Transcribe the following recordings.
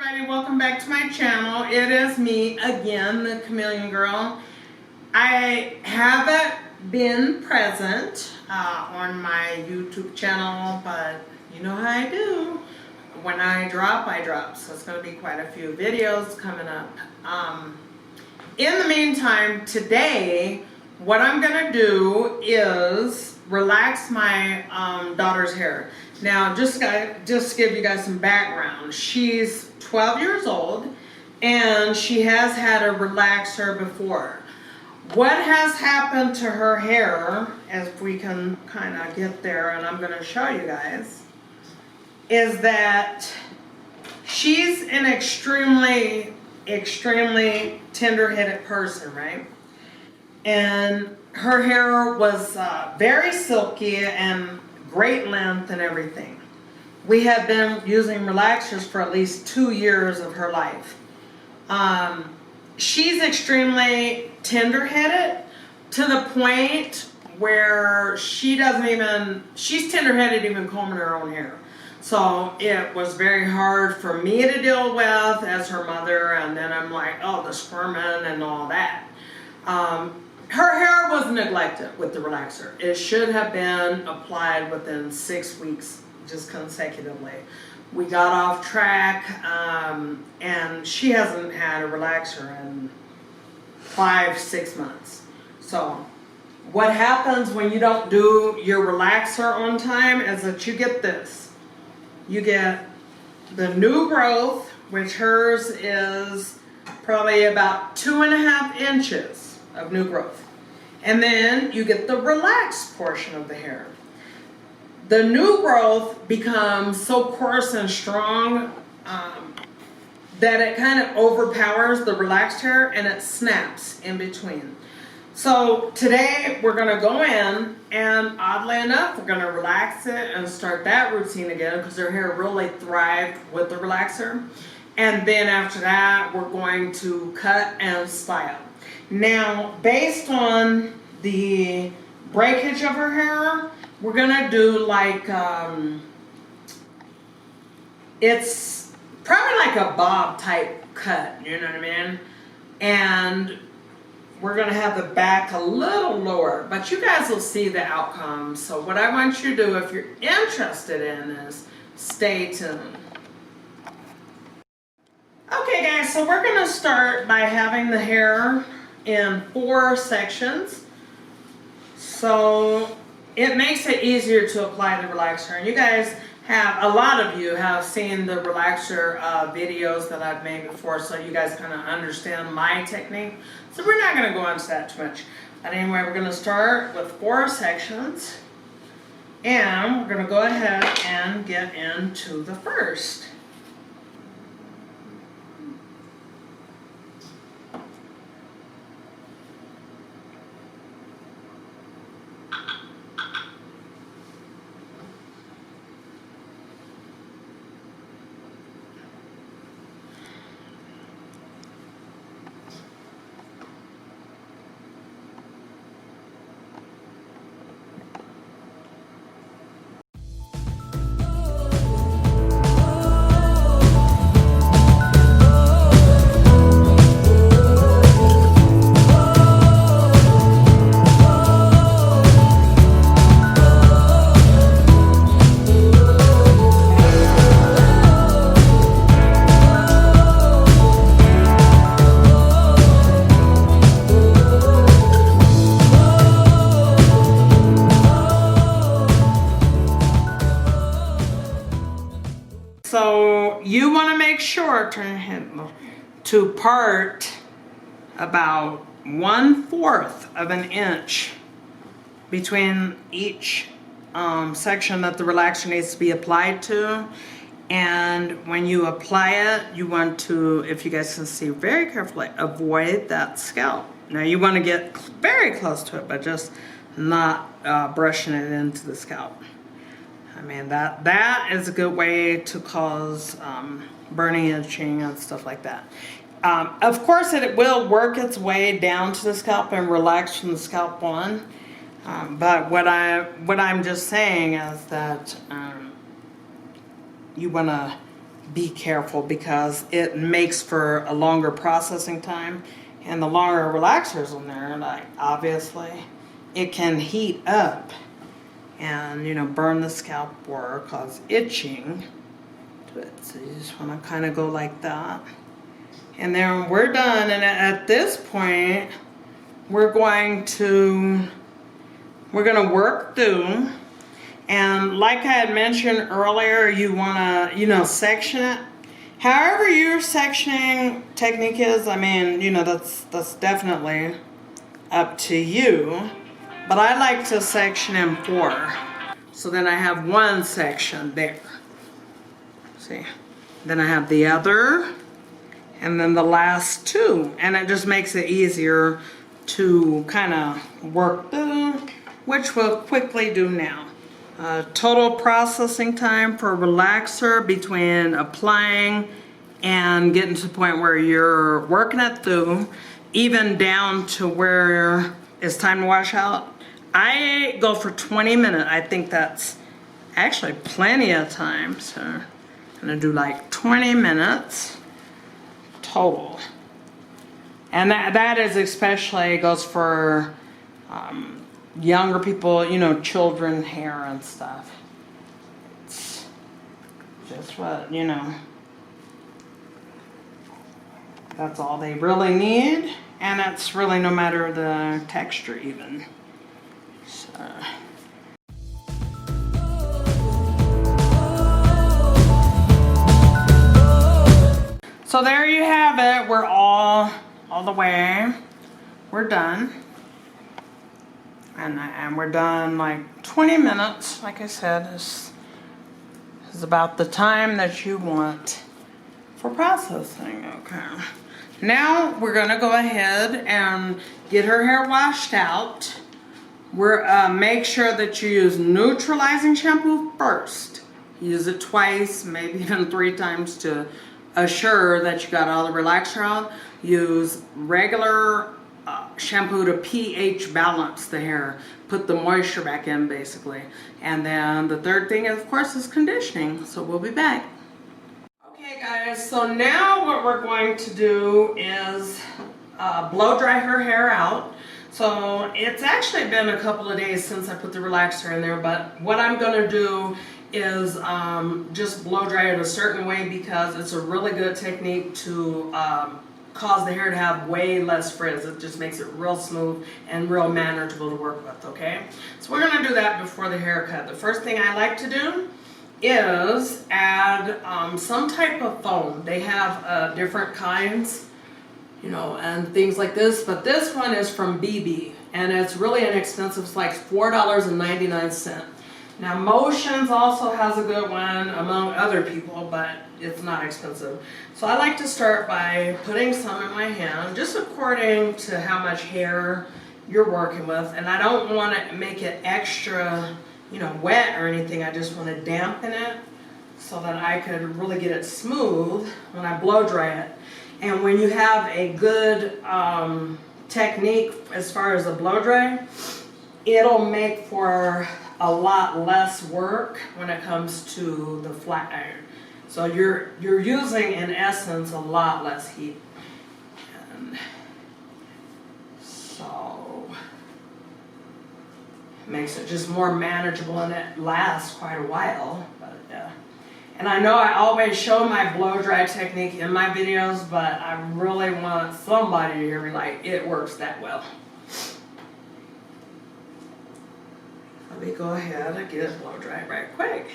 everybody, welcome back to my channel. It is me again, the Chameleon Girl. I haven't been present on my YouTube channel, but you know how I do. When I drop, so it's going to be quite a few videos coming up. In the meantime, today, what I'm going to do is relax my daughter's hair. Now, just to give you guys some background, she's 12 years old and she has had a relaxer before. What has happened to her hair, as we can kind of get there, and I'm going to show you guys, is that she's an extremely tender-headed person, right? And her hair was very silky and great length and everything. We have been using relaxers for at least 2 years of her life. She's extremely tender-headed to the point where she's tender-headed even combing her own hair. So it was very hard for me to deal with as her mother, and then I'm like, oh, the squirming and all that. Her hair was neglected with the relaxer. It should have been applied within 6 weeks, just consecutively. We got off track, and she hasn't had a relaxer in 5-6 months. So what happens when you don't do your relaxer on time is that you get this. You get the new growth, which hers is probably about 2.5 inches of new growth. And then you get the relaxed portion of the hair. The new growth becomes so coarse and strong that it kind of overpowers the relaxed hair and it snaps in between. So today we're going to go in and oddly enough we're going to relax it and start that routine again because her hair really thrived with the relaxer. And then after that we're going to cut and style. Now, based on the breakage of her hair, we're gonna do like, it's probably like a bob type cut, you know what I mean? And we're gonna have the back a little lower, but you guys will see the outcome. So what I want you to do, if you're interested in this, stay tuned. Okay guys, so we're gonna start by having the hair in 4 sections, so it makes it easier to apply the relaxer. And you guys have, a lot of you have seen the relaxer videos that I've made before, so you guys kind of understand my technique. So we're not going to go into that too much. But anyway, we're going to start with 4 sections, and we're going to go ahead and get into the first. So you want to make sure, turn your head to part about 1/4 of an inch between each section that the relaxer needs to be applied to. And when you apply it, you want to, if you guys can see very carefully, avoid that scalp. Now you want to get very close to it, but just not brushing it into the scalp. I mean, that is a good way to cause burning, itching, and stuff like that. Of course, it will work its way down to the scalp and relax from the scalp on. But what I'm just saying is that you want to be careful because it makes for a longer processing time, and the longer relaxers in there, like obviously it can heat up and, you know, burn the scalp or cause itching to it. So you just want to kind of go like that, and then we're done. And at this point we're going to work through. And like I had mentioned earlier, you want to, you know, section it. However your sectioning technique is, I mean, you know, that's definitely up to you. But I like to section in 4. So then I have one section there. See? Then I have the other, and then the last 2. And it just makes it easier to kind of work through, which we'll quickly do now. Total processing time for relaxer between applying and getting to the point where you're working it through, even down to where it's time to wash out. I go for 20 minutes. I think that's actually plenty of time. So I'm gonna do like 20 minutes total. And that is especially goes for younger people, you know, children hair and stuff. It's just what, you know, that's all they really need, and it's really no matter the texture even. So there you have it. We're all the way. We're done. And we're done like 20 minutes. Like I said, is about the time that you want for processing. Okay. Now we're gonna go ahead and get her hair washed out. We're make sure that you use neutralizing shampoo first. Use it twice, maybe even 3 times to assure that you got all the relaxer out. Use regular shampoo to pH balance the hair, put the moisture back in basically. And then the third thing, of course, is conditioning. So we'll be back. Okay guys, so now what we're going to do is blow dry her hair out. So it's actually been a couple of days since I put the relaxer in there, but what I'm going to do is just blow dry it a certain way because it's a really good technique to cause the hair to have way less frizz. It just makes it real smooth and real manageable to work with, okay? So we're going to do that before the haircut. The first thing I like to do is add some type of foam. They have different kinds, you know, and things like this, but this one is from BB, and it's really inexpensive. It's like $4.99. Now Motions also has a good one among other people, but it's not expensive. So I like to start by putting some in my hand, just according to how much hair you're working with. And I don't want to make it extra, you know, wet or anything. I just want to dampen it so that I could really get it smooth when I blow dry it. And when you have a good technique as far as the blow dry, it'll make for a lot less work when it comes to the flat iron. So you're using, in essence, a lot less heat. And so it makes it just more manageable, and it lasts quite a while. But yeah. And I know I always show my blow dry technique in my videos, but I really want somebody to hear me like it works that well. Let me go ahead and get it blow dry right quick.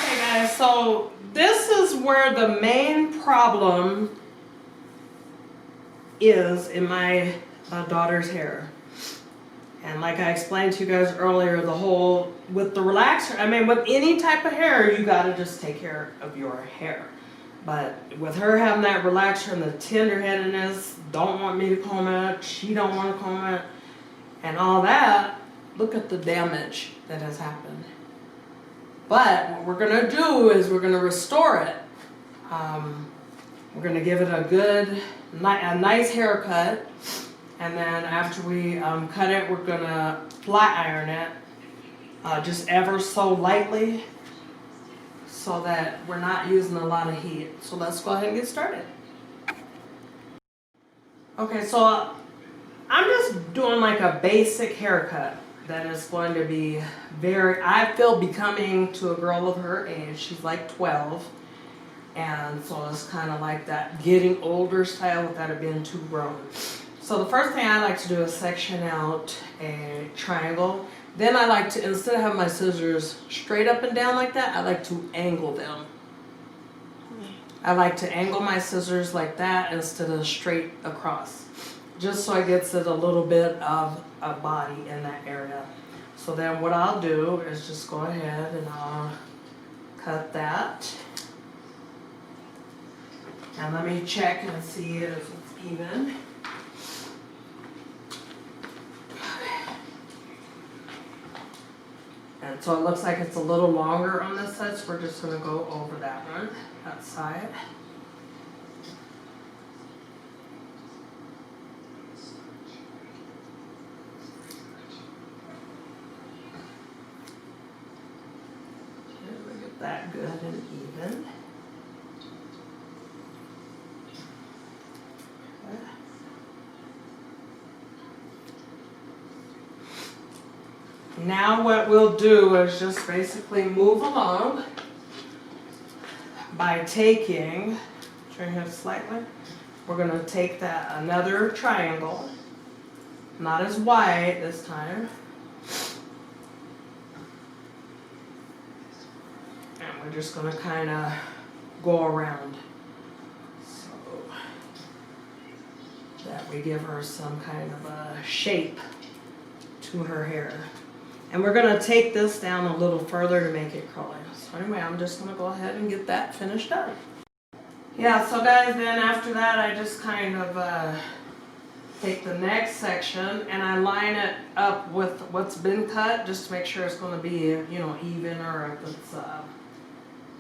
Okay guys, so this is where the main problem is in my daughter's hair. And like I explained to you guys earlier, the whole, with the relaxer, I mean, with any type of hair, you gotta just take care of your hair. But with her having that relaxer and the tender-headedness, don't want me to comb it, she don't want to comb it, and all that, look at the damage that has happened. But what we're gonna do is we're gonna restore it. We're gonna give it a good, a nice haircut. And then after we cut it, we're gonna flat iron it, just ever so lightly, so that we're not using a lot of heat. So let's go ahead and get started. Okay, so I'm just doing like a basic haircut that is going to be I feel becoming to a girl of her age. She's like 12. And so it's kind of like that getting older style without it being too grown. So the first thing I like to do is section out a triangle. Then I like to, instead of having my scissors straight up and down like that, I like to angle them. I like to angle my scissors like that instead of straight across, just so it gets it a little bit of a body in that area. So then what I'll do is just go ahead and I'll cut that. And let me check and see if it's even. And so it looks like it's a little longer on this side, so we're just going to go over that one, that side. Okay, we get that good and even. Now what we'll do is just basically move along by taking, turn your head slightly, we're going to take that another triangle, not as wide this time, and we're just going to kind of go around so that we give her some kind of a shape to her hair. And we're going to take this down a little further to make it curly. So anyway, I'm just going to go ahead and get that finished up. Yeah, so guys, then after that, I just kind of take the next section and I line it up with what's been cut, just to make sure it's going to be, you know, even, or if it's,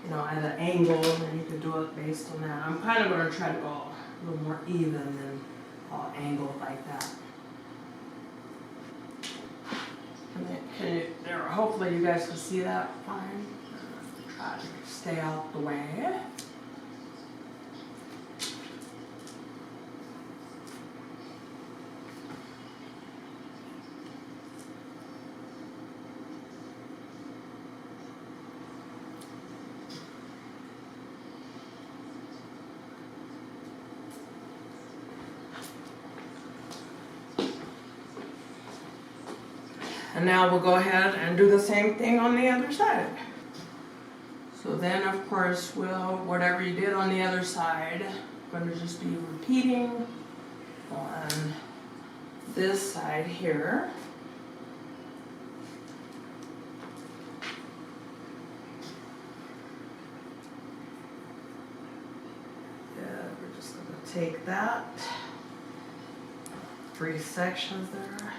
you know, at an angle, and you can do it based on that. I'm kind of going to try to go a little more even than angled like that. Hopefully you guys can see that fine. Try to stay out the way. And now we'll go ahead and do the same thing on the other side. So then, of course, whatever you did on the other side, I'm going to just be repeating on this side here. Yeah, we're just going to take that, 3 sections there.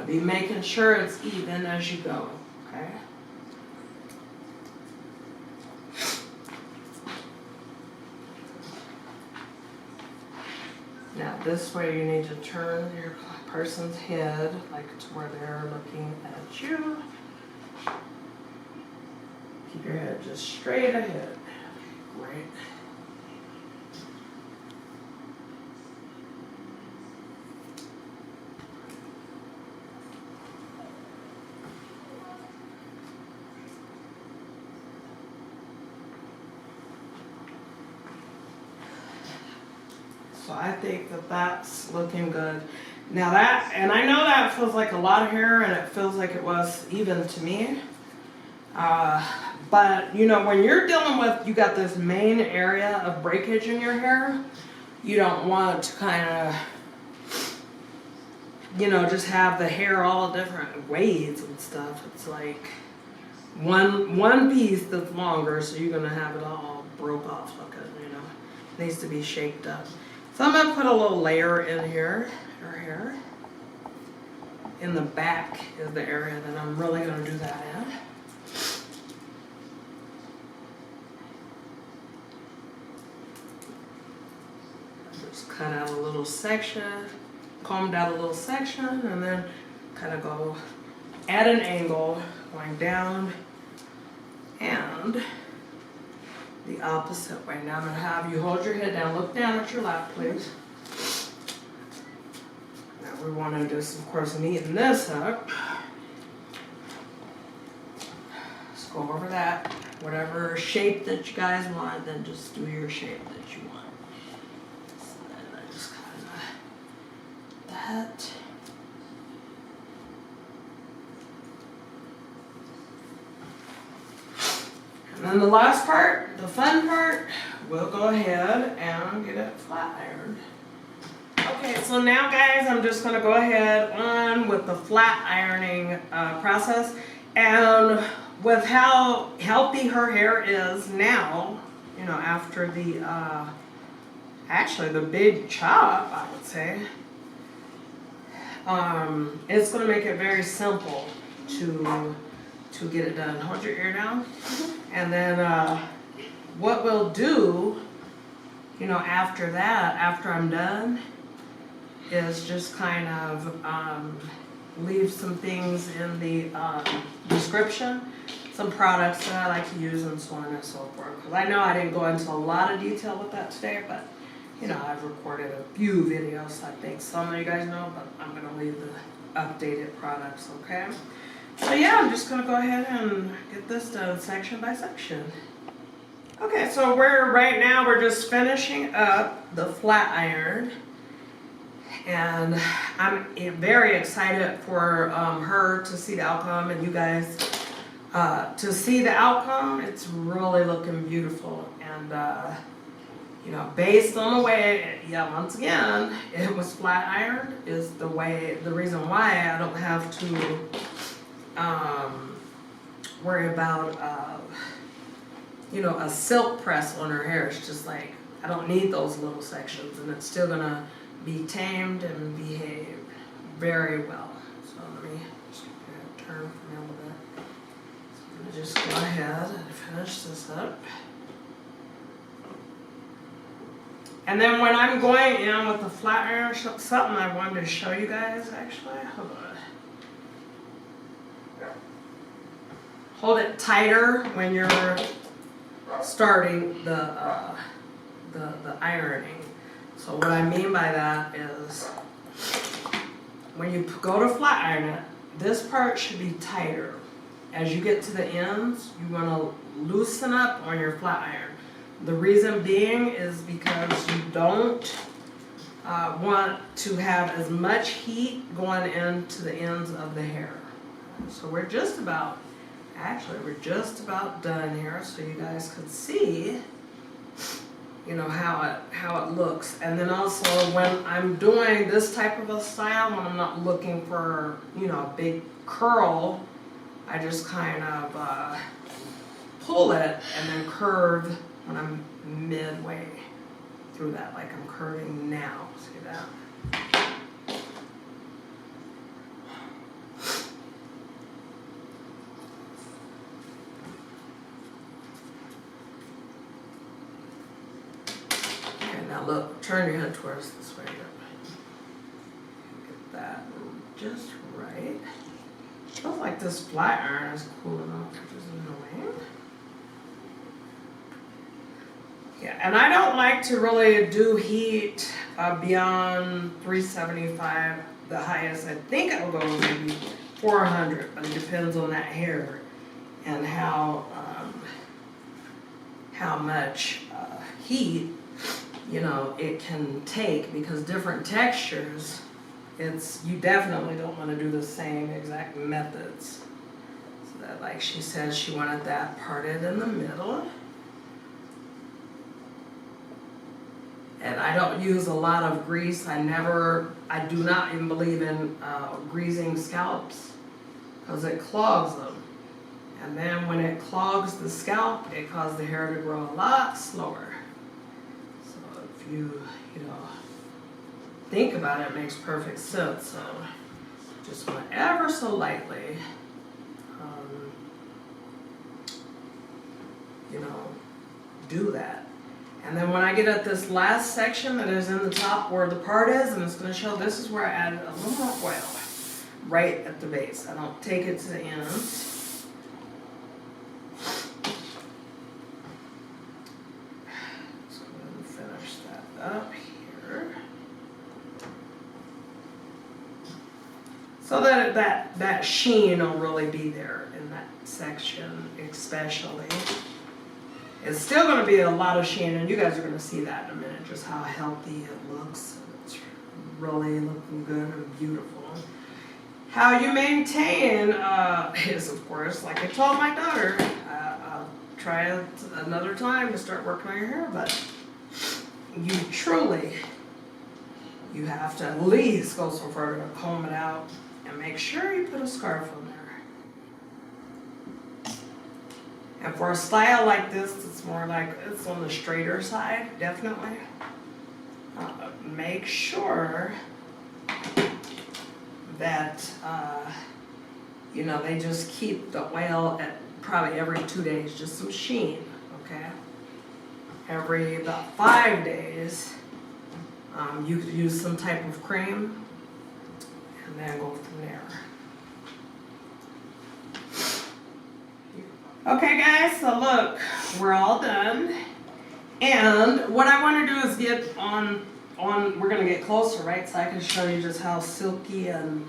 Be making sure it's even as you go, okay? Now this way you need to turn your person's head like to where they're looking at you. Keep your head just straight ahead. Great. So I think that that's looking good. Now that, and I know that feels like a lot of hair and it feels like it was even to me. But you know, when you're dealing with, you got this main area of breakage in your hair, you don't want to kind of, you know, just have the hair all different ways and stuff. It's like one piece that's longer, so you're gonna have it all broke off looking, you know. It needs to be shaped up. So I'm gonna put a little layer in here, her hair. In the back is the area that I'm really gonna do that in. Just cut out a little section, combed out a little section, and then kind of go at an angle, going down and the opposite way. Now I'm gonna have you hold your head down, look down at your lap, please. Now we want to just, of course, neaten this up. Just go over that. Whatever shape that you guys want, then just do your shape that you want. So then I just kind of that. And then the last part, the fun part, we'll go ahead and get it flat ironed. Okay, so now guys, I'm just gonna go ahead on with the flat ironing process. And with how healthy her hair is now, you know, after the, actually the big chop, I would say, it's gonna make it very simple to get it done. Hold your ear down. And then what we'll do, you know, after that, after I'm done, is just kind of leave some things in the description, some products that I like to use and so on and so forth. Because I know I didn't go into a lot of detail with that today, but you know, I've recorded a few videos. I think some of you guys know, but I'm going to leave the updated products, okay? So yeah, I'm just gonna go ahead and get this done section by section. Okay, so right now we're just finishing up the flat iron, and I'm very excited for her to see the outcome and you guys to see the outcome. It's really looking beautiful, and you know, based on the way, once again, it was flat ironed is the reason why I don't have to worry about, you know, a silk press on her hair. It's just like, I don't need those little sections, and it's still gonna be tamed and behave very well. So let me just turn for me a little bit. So I'm gonna just go ahead and finish this up. And then when I'm going in with the flat iron, something I wanted to show you guys actually, hold on. Hold it tighter when you're starting the ironing. So what I mean by that is when you go to flat iron it, this part should be tighter. As you get to the ends, you want to loosen up on your flat iron. The reason being is because you don't want to have as much heat going into the ends of the hair. So we're just about done here, so you guys could see, you know, how it looks. And then also when I'm doing this type of a style, when I'm not looking for, you know, a big curl, I just kind of pull it and then curve when I'm midway through that, like I'm curving now. See that? Now look, turn your head towards this way. Get that just right. Feels like this flat iron is cool enough, which is annoying. Yeah, and I don't like to really do heat beyond 375. The highest I think I'll go maybe 400, but it depends on that hair and how much heat, you know, it can take, because different textures, you definitely don't want to do the same exact methods. So that, like she said, she wanted that parted in the middle. And I don't use a lot of grease. I do not even believe in greasing scalps, because it clogs them. And then when it clogs the scalp, it causes the hair to grow a lot slower. So if you know, think about it, it makes perfect sense. So just want to ever so lightly, you know, do that. And then when I get at this last section that is in the top where the part is, and it's going to show, this is where I added a little more oil right at the base. I don't take it to the end. So I'm going to finish that up here. So that sheen will really be there in that section, especially. It's still going to be a lot of sheen, and you guys are going to see that in a minute, just how healthy it looks. It's really looking good and beautiful. How you maintain is, of course, like I told my daughter, I'll try it another time to start working on your hair, but you truly, you have to at least go so far to comb it out and make sure you put a scarf on there. And for a style like this, it's more like, it's on the straighter side, definitely. Make sure that, you know, they just keep the oil at probably every 2 days, just some sheen, okay? Every about 5 days, you could use some type of cream and then go from there. Okay guys, so look, we're all done. And what I want to do is get on, we're going to get closer, right? So I can show you just how silky and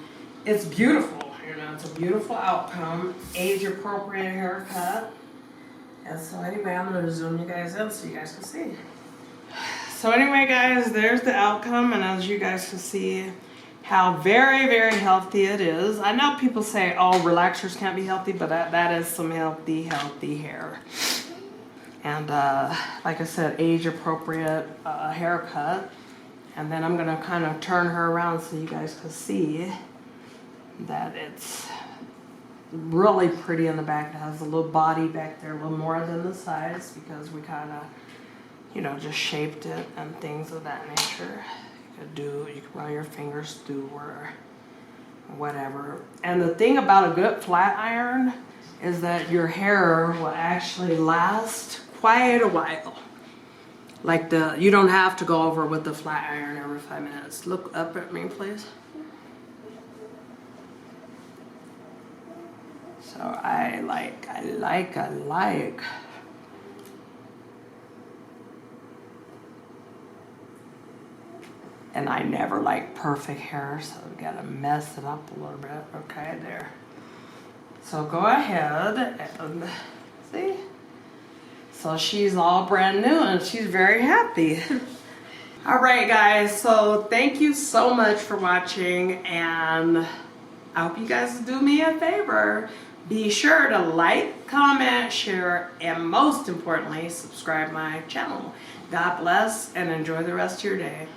it's beautiful. You know, it's a beautiful outcome, age appropriate haircut. And so anyway, I'm going to zoom you guys in so you guys can see. So anyway guys, there's the outcome, and as you guys can see, how very, very healthy it is. I know people say, oh, relaxers can't be healthy, but that is some healthy hair. And like I said, age appropriate haircut. And then I'm gonna kind of turn her around so you guys can see that it's really pretty in the back. It has a little body back there, a little more than the sides, because we kind of, you know, just shaped it and things of that nature. You can run your fingers through or whatever. And the thing about a good flat iron is that your hair will actually last quite a while. Like you don't have to go over with the flat iron every 5 minutes. Look up at me, please. So I like. And I never like perfect hair, so we gotta mess it up a little bit. Okay, there. So go ahead and see. So she's all brand new and she's very happy. All right, guys. So thank you so much for watching, and I hope you guys do me a favor. Be sure to like, comment, share, and most importantly, subscribe my channel. God bless and enjoy the rest of your day.